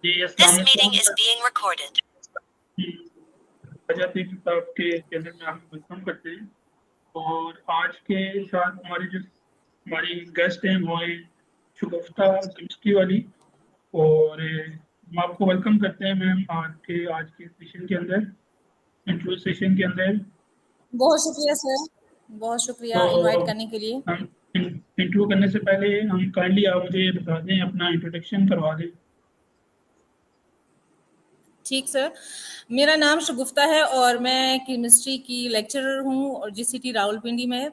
जी अस्सलाम वालेकुम। प्रजाति किताब के चैनल में आपको वेलकम करते हैं। और आज के साथ हमारी गेस्ट हैं वो हैं शगुफ्ता केमिस्ट्री वाली। और हम आपको वेलकम करते हैं मैम आज के सेशन के अंदर, इंट्रो सेशन के अंदर। बहुत शुक्रिया सर, बहुत शुक्रिया इनवाइट तो करने के लिए। हम इंट्रो करने से पहले हम काइंडली आप मुझे ये बता दें, अपना इंट्रोडक्शन करवा दें। ठीक सर, मेरा नाम शगुफ्ता है और मैं केमिस्ट्री की लेक्चरर हूँ और जीसीटी रावलपिंडी में।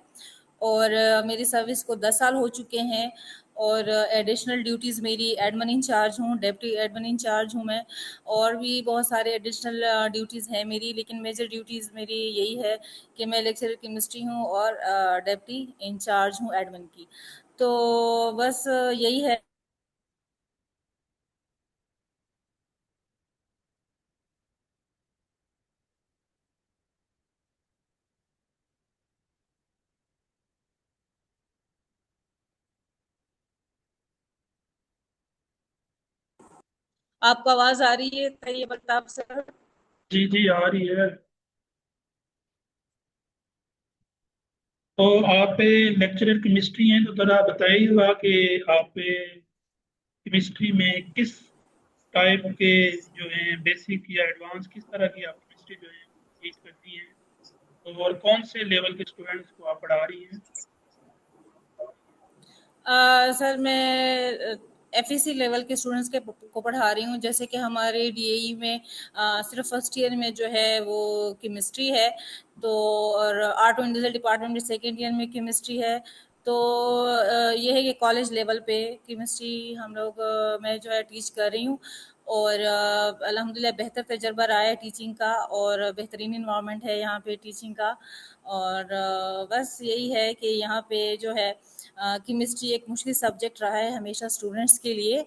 और मेरी सर्विस को 10 साल हो चुके हैं। और एडिशनल ड्यूटीज़ मेरी एडमिन इंचार्ज हूँ, डेप्टी एडमिन इंचार्ज हूँ मैं। और भी बहुत सारे एडिशनल ड्यूटीज़ हैं मेरी, लेकिन मेजर ड्यूटीज़ मेरी यही है कि मैं लेक्चरर केमिस्ट्री हूँ और डेप्टी इंचार्ज हूँ एडमिन की। तो बस यही है। आपको आवाज आ रही है तैयब अल्ताफ सर? जी जी आ रही है। तो आप लेक्चरर केमिस्ट्री हैं, तो जरा बताइएगा कि आप केमिस्ट्री में किस टाइप के जो है बेसिक या एडवांस, किस तरह की आप केमिस्ट्री जो है टीच करती हैं, और कौन से लेवल के स्टूडेंट्स को आप पढ़ा रही हैं। सर मैं एफईसी लेवल के स्टूडेंट्स को पढ़ा रही हूँ। जैसे कि हमारे डीएई में सिर्फ फर्स्ट ईयर में जो है वो केमिस्ट्री है। तो और आर्ट एंड डिजाइन डिपार्टमेंट में सेकेंड ईयर में केमिस्ट्री है। तो ये है कि कॉलेज लेवल पे केमिस्ट्री हम लोग मैं जो है टीच कर रही हूँ। और अल्हम्दुलिल्लाह बेहतर तजर्बा रहा है टीचिंग का, और बेहतरीन इन्वायरमेंट है यहाँ पे टीचिंग का। और बस यही है कि यहाँ पे जो है केमिस्ट्री एक मुश्किल सब्जेक्ट रहा है हमेशा स्टूडेंट्स के लिए,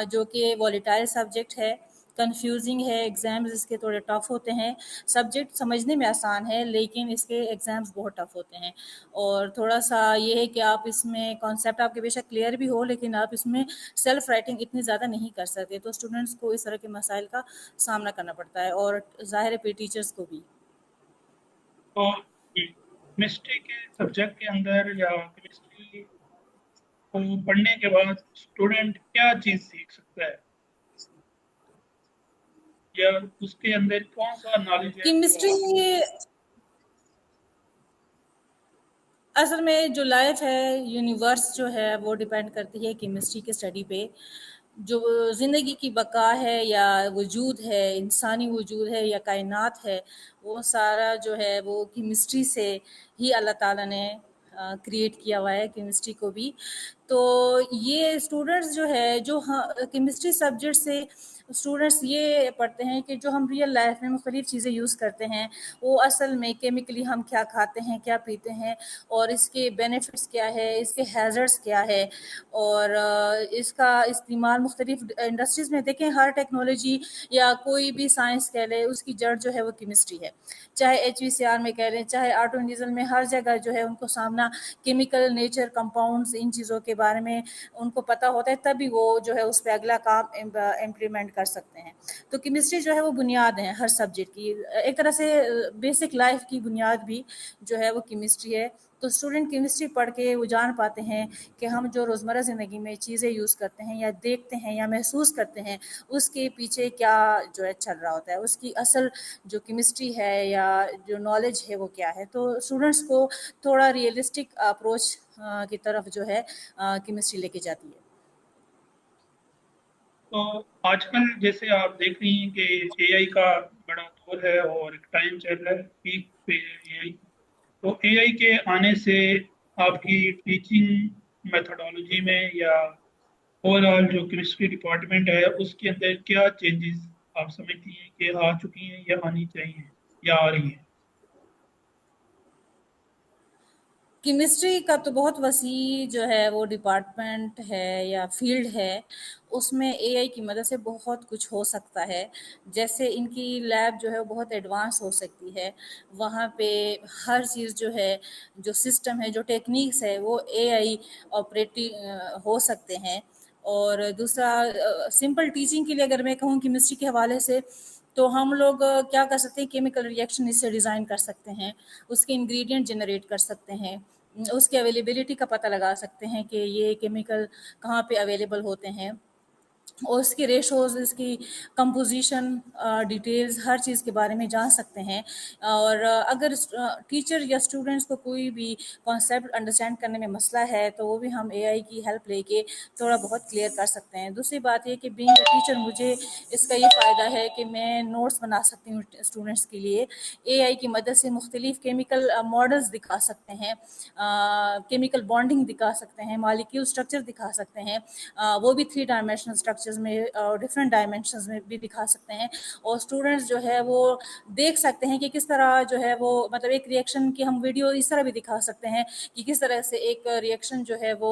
जो कि वॉलेटाइल सब्जेक्ट है, कंफ्यूजिंग है, एग्ज़ाम्स इसके थोड़े टफ होते हैं। सब्जेक्ट समझने में आसान है लेकिन इसके एग्ज़ाम्स बहुत टफ होते हैं। और थोड़ा सा ये है कि आप इसमें कॉन्सेप्ट आपके बेशक क्लियर भी हो, लेकिन आप इसमें सेल्फ राइटिंग इतनी ज़्यादा नहीं कर सकते। तो स्टूडेंट्स को इस तरह के मसाइल का सामना करना पड़ता है, और ज़ाहिर है पे टीचर्स को भी। तो केमिस्ट्री के सब्जेक्ट के अंदर या केमिस्ट्री को पढ़ने के बाद स्टूडेंट क्या चीज़ सीख सकता है, या उसके अंदर कौन सा नॉलेज है जो केमिस्ट्री, आप। असल में जो लाइफ है, यूनिवर्स जो है वो डिपेंड करती है केमिस्ट्री के स्टडी पे। जो ज़िंदगी की बका है या वजूद है, इंसानी वजूद है या कायनात है, वो सारा जो है वो केमिस्ट्री से ही अल्लाह ताला ने क्रिएट किया हुआ है, केमिस्ट्री को भी। तो ये स्टूडेंट्स जो है जो केमिस्ट्री सब्जेक्ट से स्टूडेंट्स ये पढ़ते हैं कि जो हम रियल लाइफ में मुख्तलिफ चीज़ें यूज़ करते हैं, वो असल में केमिकली हम क्या खाते हैं, क्या पीते हैं, और इसके बेनिफिट्स क्या है, इसके हैज़र्ड्स क्या है। और इसका इस्तेमाल मुख्तलिफ इंडस्ट्रीज़ में देखें। हर टेक्नोलॉजी या कोई भी साइंस कह लें, उसकी जड़ जो है वो केमिस्ट्री है। चाहे HVCR में कह लें, चाहे ऑटो डीजल में, हर जगह जो है उनको सामना केमिकल नेचर, कंपाउंड्स, इन चीज़ों के बारे में उनको पता होता है, तभी वो जो है उस पर अगला काम इम्प्लीमेंट कर सकते हैं। तो केमिस्ट्री जो है वो बुनियाद है हर सब्जेक्ट की, एक तरह से बेसिक लाइफ की बुनियाद भी जो है वो केमिस्ट्री है। तो स्टूडेंट केमिस्ट्री पढ़ के वो जान पाते हैं कि हम जो रोज़मर्रा ज़िंदगी में चीज़ें यूज़ करते हैं या देखते हैं या महसूस करते हैं, उसके पीछे क्या जो है चल रहा होता है, उसकी असल जो केमिस्ट्री है या जो नॉलेज है वो क्या है। तो स्टूडेंट्स को थोड़ा रियलिस्टिक अप्रोच की तरफ जो है केमिस्ट्री लेके जाती है। तो आजकल जैसे आप देख रही हैं कि एआई का बड़ा दौर है और एक टाइम चल रहा है पीक पे एआई। तो एआई के आने से आपकी टीचिंग मेथोडोलॉजी में या ओवरऑल जो केमिस्ट्री डिपार्टमेंट है उसके अंदर क्या चेंजेस आप समझती हैं कि आ चुकी हैं या आनी चाहिए या आ रही हैं। केमिस्ट्री का तो बहुत वसी जो है वो डिपार्टमेंट है या फील्ड है। उसमें एआई की मदद से बहुत कुछ हो सकता है। जैसे इनकी लैब जो है वो बहुत एडवांस हो सकती है। वहाँ पे हर चीज़ जो है, जो सिस्टम है, जो टेक्निक्स है, वो एआई ऑपरेटिव हो सकते हैं। और दूसरा सिंपल टीचिंग के लिए अगर मैं कहूँ केमिस्ट्री के हवाले से, तो हम लोग क्या कर सकते हैं, केमिकल रिएक्शन इससे डिज़ाइन कर सकते हैं, उसके इंग्रेडिएंट जनरेट कर सकते हैं, उसकी अवेलेबिलिटी का पता लगा सकते हैं कि ये केमिकल कहाँ पे अवेलेबल होते हैं, और उसके रेशोज़, इसकी कंपोजिशन, डिटेल्स, हर चीज़ के बारे में जान सकते हैं। और अगर टीचर या स्टूडेंट्स को कोई भी कॉन्सेप्ट अंडरस्टैंड करने में मसला है, तो वो भी हम एआई की हेल्प लेके थोड़ा बहुत क्लियर कर सकते हैं। दूसरी बात ये कि बीइंग अ टीचर मुझे इसका ये फ़ायदा है कि मैं नोट्स बना सकती हूँ स्टूडेंट्स के लिए। एआई की मदद से मुख्तलिफ केमिकल मॉडल्स दिखा सकते हैं, केमिकल बॉन्डिंग दिखा सकते हैं, मॉलिक्यूल स्ट्रक्चर दिखा सकते हैं, वो भी 3 डायमेंशनल स्ट्रक्चर्स में और डिफरेंट डायमेंशंस में भी दिखा सकते हैं। और स्टूडेंट्स जो है वो देख सकते हैं कि किस तरह जो है वो, मतलब एक रिएक्शन की हम वीडियो इस तरह भी दिखा सकते हैं कि किस तरह से एक रिएक्शन जो है वो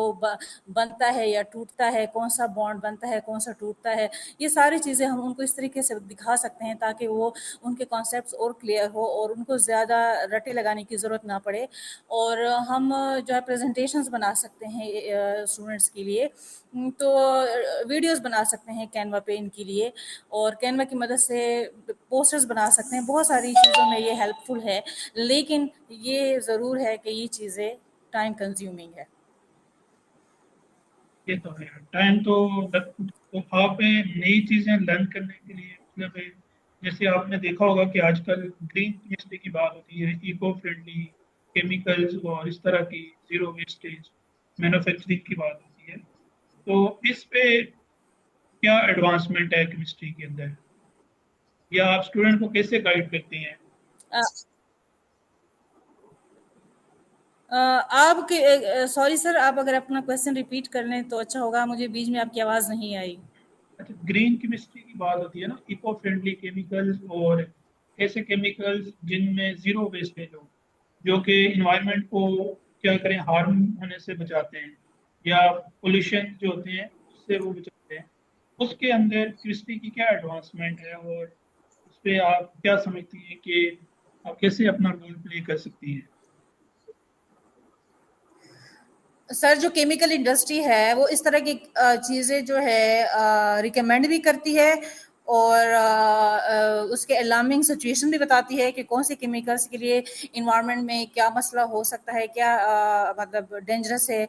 बनता है या टूटता है, कौन सा बॉन्ड बनता है, कौन सा टूटता है। ये सारी चीज़ें हम उनको इस तरीके से दिखा सकते हैं ताकि वो उनके कॉन्सेप्ट्स और क्लियर हो और उनको ज़्यादा रटे लगाने की ज़रूरत ना पड़े। और हम जो है प्रेजेंटेशंस बना सकते हैं स्टूडेंट्स के लिए। तो वीडियोस बना सकते हैं कैनवा पे इनके लिए, और कैनवा की मदद से पोस्टर्स बना सकते हैं। बहुत सारी चीज़ों में ये हेल्पफुल है, लेकिन ये ज़रूर है कि ये चीज़ें टाइम कंज्यूमिंग है। ये तो है, टाइम तो आप नई चीजें लर्न करने के लिए मतलब जैसे आपने देखा होगा कि आजकल ग्रीन केमिस्ट्री की बात होती है, इको फ्रेंडली केमिकल्स और इस तरह की जीरो वेस्टेज मैन्युफैक्चरिंग की बात होती है। तो इस पे क्या एडवांसमेंट है केमिस्ट्री के अंदर, या आप स्टूडेंट को कैसे गाइड करते हैं? अ, आपके सॉरी सर, आप अगर अपना क्वेश्चन रिपीट कर लें तो अच्छा होगा, मुझे बीच में आपकी आवाज़ नहीं आई। अच्छा, ग्रीन केमिस्ट्री की बात होती है ना, इको फ्रेंडली केमिकल्स और ऐसे केमिकल्स जिनमें जीरो वेस्टेज हो, जो कि इन्वायरमेंट को क्या करें, हार्म होने से बचाते हैं या पोल्यूशन जो होते हैं उससे वो बचाते हैं। उसके अंदर केमिस्ट्री की क्या एडवांसमेंट है, और उस पर आप क्या समझती हैं कि आप कैसे अपना रोल प्ले कर सकती हैं? सर, जो केमिकल इंडस्ट्री है वो इस तरह की चीज़ें जो है रिकमेंड भी करती है, और उसके अलार्मिंग सिचुएशन भी बताती है कि कौन से केमिकल्स के लिए इन्वायरमेंट में क्या मसला हो सकता है, क्या मतलब डेंजरस है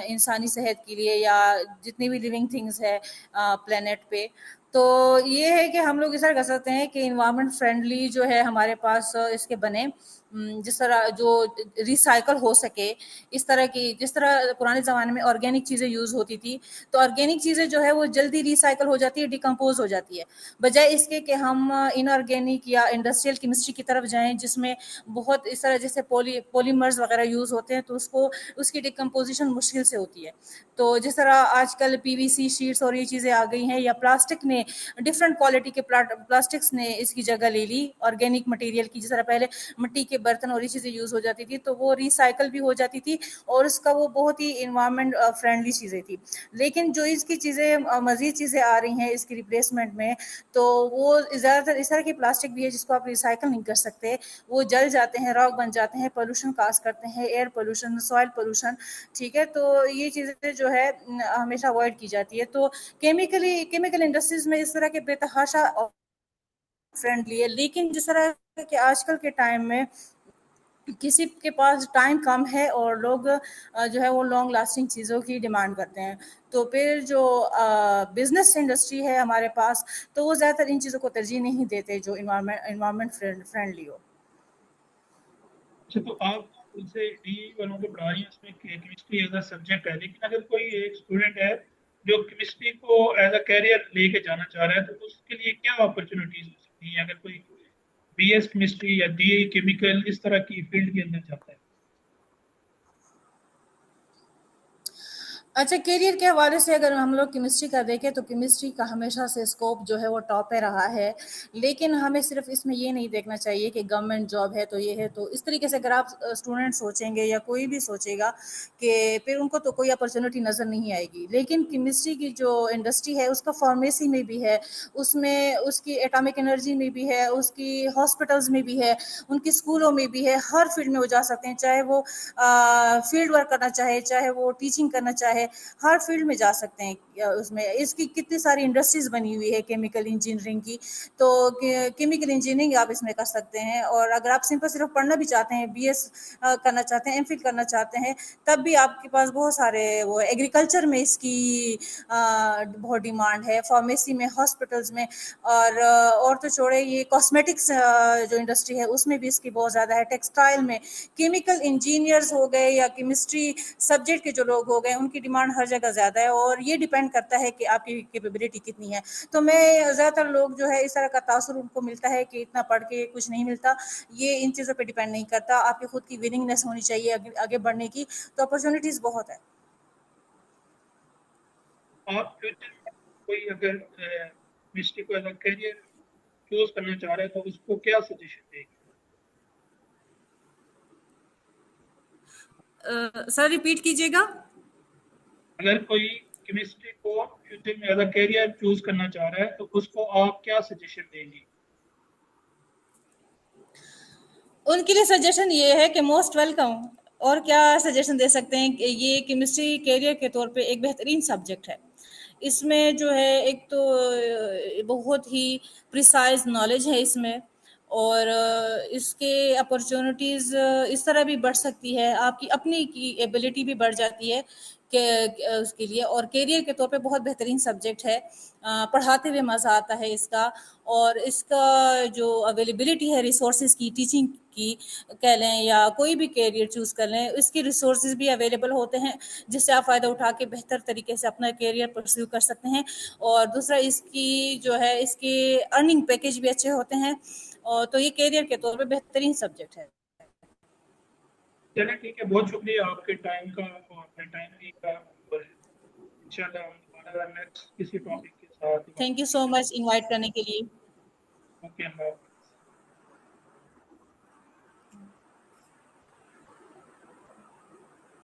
इंसानी सेहत के लिए या जितनी भी लिविंग थिंग्स है प्लेनेट पे। तो ये है कि हम लोग इस तरह कर सकते हैं कि इन्वायरमेंट फ्रेंडली जो है हमारे पास इसके बने, जिस तरह जो रिसाइकल हो सके, इस तरह की, जिस तरह पुराने ज़माने में ऑर्गेनिक चीज़ें यूज़ होती थी, तो ऑर्गेनिक चीज़ें जो है वो जल्दी रिसाइकल हो जाती है, डिकम्पोज हो जाती है, बजाय इसके कि हम इनऑर्गेनिक या इंडस्ट्रियल केमिस्ट्री की तरफ जाएं जिसमें बहुत इस तरह जैसे पॉलीमर्स वगैरह यूज़ होते हैं, तो उसको उसकी डिकम्पोजिशन मुश्किल से होती है। तो जिस तरह आजकल पीवीसी शीट्स और ये चीज़ें आ गई हैं, या प्लास्टिक ने, डिफरेंट क्वालिटी के प्लास्टिक्स ने इसकी जगह ले ली ऑर्गेनिक मटेरियल की। जिस तरह पहले मिट्टी के बर्तन और ये चीज़ें यूज़ हो जाती थी, तो वो रिसाइकल भी हो जाती थी और उसका वो बहुत ही इन्वायरमेंट फ्रेंडली चीज़ें थी। लेकिन जो इसकी चीज़ें मज़ीद चीज़ें आ रही हैं इसकी रिप्लेसमेंट में, तो वो ज़्यादातर इस तरह की प्लास्टिक भी है जिसको आप रिसाइकल नहीं कर सकते। वो जल जाते हैं, रॉक बन जाते हैं, पोल्यूशन काज करते हैं, एयर पोल्यूशन, सॉइल पोल्यूशन। ठीक है, तो ये चीज़ें जो है हमेशा अवॉइड की जाती है। तो केमिकल इंडस्ट्रीज में इस तरह के बेतहाशा फ्रेंडली है, लेकिन जिस तरह के आजकल के टाइम में किसी के पास टाइम कम है और लोग जो है वो लॉन्ग लास्टिंग चीज़ों की डिमांड करते हैं, तो फिर जो बिजनेस इंडस्ट्री है हमारे पास, तो वो ज़्यादातर इन चीज़ों को तरजीह नहीं देते जो इन्वायरमेंट फ्रेंडली हो। अच्छा, तो आप उनसे डी वालों को पढ़ा रही हैं, उसमें केमिस्ट्री एज अ सब्जेक्ट है, लेकिन अगर कोई एक स्टूडेंट है जो केमिस्ट्री को एज अ कैरियर लेके जाना चाह रहा है, तो उसके लिए क्या अपॉर्चुनिटीज हो सकती हैं, अगर कोई बीएस केमिस्ट्री या बीए केमिकल इस तरह की फील्ड के अंदर जाता है? अच्छा, करियर के हवाले से अगर हम लोग केमिस्ट्री का देखें तो केमिस्ट्री का हमेशा से स्कोप जो है वो टॉप पे रहा है, लेकिन हमें सिर्फ इसमें ये नहीं देखना चाहिए कि गवर्नमेंट जॉब है तो ये है। तो इस तरीके से अगर आप स्टूडेंट सोचेंगे या कोई भी सोचेगा कि फिर उनको तो कोई अपॉर्चुनिटी नज़र नहीं आएगी। लेकिन केमिस्ट्री की जो इंडस्ट्री है उसका फार्मेसी में भी है, उसमें उसकी एटॉमिक एनर्जी में भी है, उसकी हॉस्पिटल्स में भी है, उनके स्कूलों में भी है, हर फील्ड में वो जा सकते हैं, चाहे वो फील्ड वर्क करना चाहे, चाहे वो टीचिंग करना चाहे, है, हर फील्ड में जा सकते हैं। उसमें इसकी कितनी सारी इंडस्ट्रीज बनी हुई है केमिकल इंजीनियरिंग की, तो केमिकल इंजीनियरिंग आप इसमें कर सकते हैं। और अगर आप सिंपल सिर्फ पढ़ना भी चाहते हैं, बीएस करना चाहते हैं, एमफिल करना चाहते हैं, तब भी आपके पास बहुत सारे वो एग्रीकल्चर में इसकी बहुत डिमांड है, फार्मेसी में, हॉस्पिटल्स में, और तो छोड़े ये कॉस्मेटिक्स जो इंडस्ट्री है उसमें भी इसकी बहुत ज़्यादा है, टेक्सटाइल में, केमिकल इंजीनियर्स हो गए या केमिस्ट्री सब्जेक्ट के जो लोग हो गए, उनकी डिमांड हर जगह ज़्यादा है। और ये डिपेंड करता है कि आपकी कैपेबिलिटी कितनी है। तो मैं ज़्यादातर लोग जो है इस तरह का तासुर उनको मिलता है कि इतना पढ़ के कुछ नहीं मिलता, ये इन चीज़ों पे डिपेंड नहीं करता। आपकी खुद की विलिंगनेस होनी चाहिए आगे बढ़ने की, तो अपॉर्चुनिटीज़ बहुत है। आप फ्यूचर में कोई अगर मिस्ट्री को एज करियर चूज करना चाह रहे हैं तो उसको क्या सजेशन देंगे? सर रिपीट कीजिएगा। अगर कोई केमिस्ट्री को फ्यूचर में एज करियर चूज करना चाह रहा है तो उसको आप क्या सजेशन देंगी? उनके लिए सजेशन ये है कि मोस्ट वेलकम। और क्या सजेशन दे सकते हैं कि ये केमिस्ट्री कैरियर के तौर पे एक बेहतरीन सब्जेक्ट है। इसमें जो है एक तो बहुत ही प्रिसाइज नॉलेज है इसमें, और इसके अपॉर्चुनिटीज़ इस तरह भी बढ़ सकती है, आपकी अपनी की एबिलिटी भी बढ़ जाती है कि उसके लिए। और कैरियर के तौर पे बहुत बेहतरीन सब्जेक्ट है, पढ़ाते हुए मज़ा आता है इसका। और इसका जो अवेलेबिलिटी है रिसोर्सेज की, टीचिंग की कह लें या कोई भी कैरियर चूज़ कर लें, इसके रिसोर्सेज भी अवेलेबल होते हैं जिससे आप फ़ायदा उठा के बेहतर तरीके से अपना कैरियर परस्यू कर सकते हैं। और दूसरा इसकी जो है इसके अर्निंग पैकेज भी अच्छे होते हैं, और तो ये कैरियर के तौर पे बेहतरीन सब्जेक्ट है। चलिए ठीक है, बहुत शुक्रिया आपके टाइम का और अपने टाइम का। और इंशाल्लाह हम दोबारा नेक्स्ट किसी टॉपिक के साथ बात थैंक यू सो करेंगे। मच इनवाइट करने के लिए। ओके।